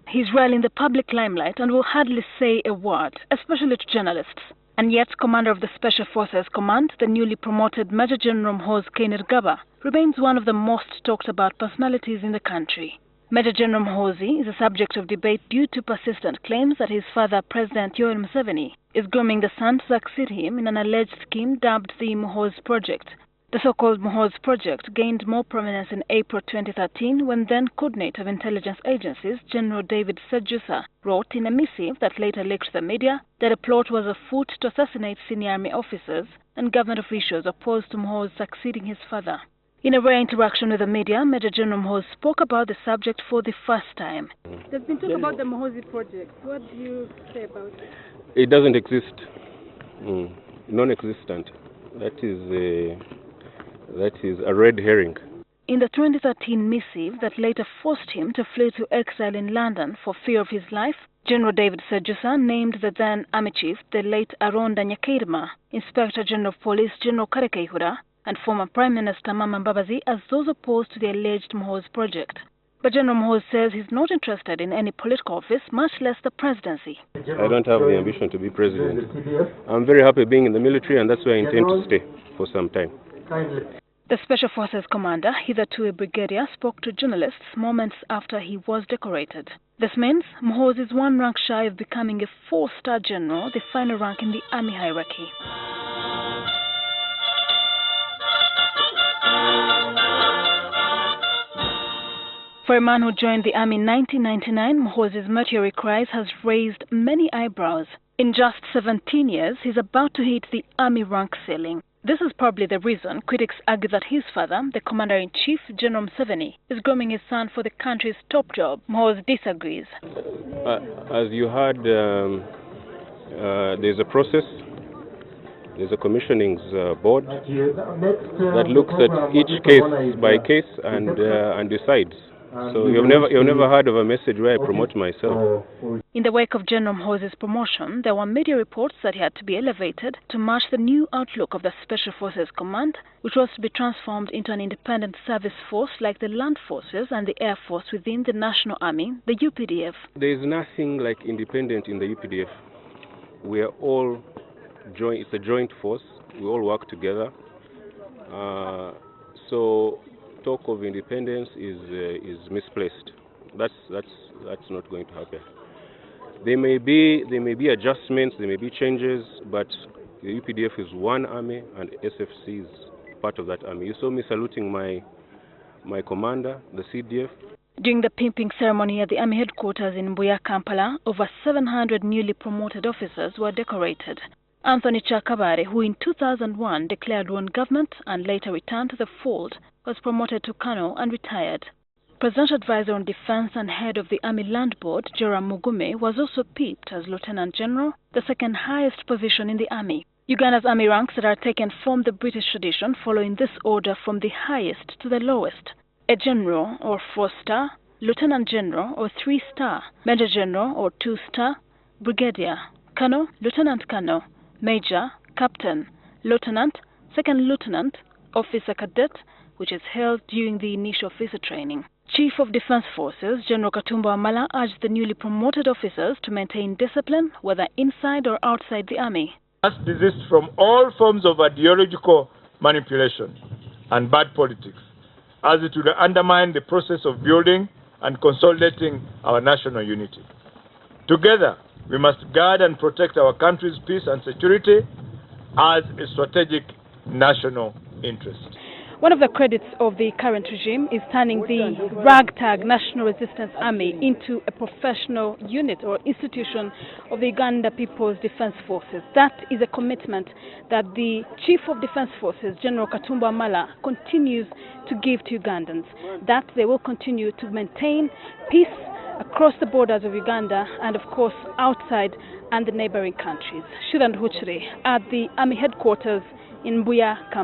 He's rarely in the public limelight and will hardly say a word, especially to journalists. And yet, commander of the Special Forces Command, the newly promoted Major General Muhoozi Kainerugaba, remains one of the most talked about personalities in the country. Major General Muhoozi is a subject of debate due to persistent claims that his father, President Yoweri Museveni, is grooming the son to succeed him in an alleged scheme dubbed the Muhoozi Project. The so-called Muhoozi Project gained more prominence in April 2013 when then-coordinator of intelligence agencies, General David Sejjusa, wrote in a missive that later leaked to the media that a plot was afoot to assassinate senior army officers and government officials opposed to Muhoozi succeeding his father. In a rare interaction with the media, Major General Muhoozi spoke about the subject for the first time. There's been talk about the Muhoozi Project. What do you say about it? It doesn't exist. Non-existent. That is a red herring. In the 2013 missive that later forced him to flee to exile in London for fear of his life, General David Sejjusa named the then Army Chief, the late Aronda Nyakairima, Inspector General of Police General Kaihura, and former Prime Minister Mama Mbabazi as those opposed to the alleged Muhoozi Project. But General Muhoozi says he's not interested in any political office, much less the presidency. I don't have the ambition to be president. I'm very happy being in the military, and that's where I intend to stay for some time. The Special Forces commander, hitherto a brigadier, spoke to journalists moments after he was decorated. This means Muhoozi is one rank shy of becoming a 4-star general, the final rank in the army hierarchy. For a man who joined the army in 1999, Muhoozi's meteoric rise has raised many eyebrows. In just 17 years, he's about to hit the army rank ceiling. This is probably the reason critics argue that his father, the Commander-in-Chief, General Museveni, is grooming his son for the country's top job. Muhoozi disagrees. As you heard, there's a process. There's a commissioning board that looks at each case by case and decides. So you've never heard of a message where I promote myself. In the wake of General Muhoozi's promotion, there were media reports that he had to be elevated to match the new outlook of the Special Forces Command, which was to be transformed into an independent service force like the Land Forces and the Air Force within the National Army, the UPDF. There is nothing like independent in the UPDF. We are all joint. It's a joint force. We all work together. So talk of independence is misplaced. That's not going to happen. There may be adjustments, there may be changes, but the UPDF is one army and SFC is part of that army. You saw me saluting my commander, the CDF. During the pipping ceremony at the army headquarters in Mbuya, Kampala, over 700 newly promoted officers were decorated. Anthony Chakabare, who in 2001 declared war on government and later returned to the fold, was promoted to colonel and retired. Presidential Advisor on Defense and head of the Army Land Board, Joram Mugume, was also pipped as Lieutenant General, the second highest position in the Army. Uganda's Army ranks that are taken from the British tradition follow in this order from the highest to the lowest: a General or 4-star, Lieutenant General or 3-star, Major General or 2-star, Brigadier, Colonel, Lieutenant Colonel, Major, Captain, Lieutenant, Second Lieutenant, Officer Cadet, which is held during the initial officer training. Chief of Defense Forces, General Katumba Wamala, urged the newly promoted officers to maintain discipline, whether inside or outside the Army. Must desist from all forms of ideological manipulation and bad politics, as it will undermine the process of building and consolidating our national unity. Together, we must guard and protect our country's peace and security as a strategic national interest. One of the credits of the current regime is turning the ragtag National Resistance Army into a professional unit or institution of the Uganda People's Defense Forces. That is a commitment that the Chief of Defense Forces, General Katumba Wamala, continues to give to Ugandans, that they will continue to maintain peace across the borders of Uganda and, of course, outside and the neighboring countries. Shudan Huchre at the Army headquarters in Mbuya, Kampala.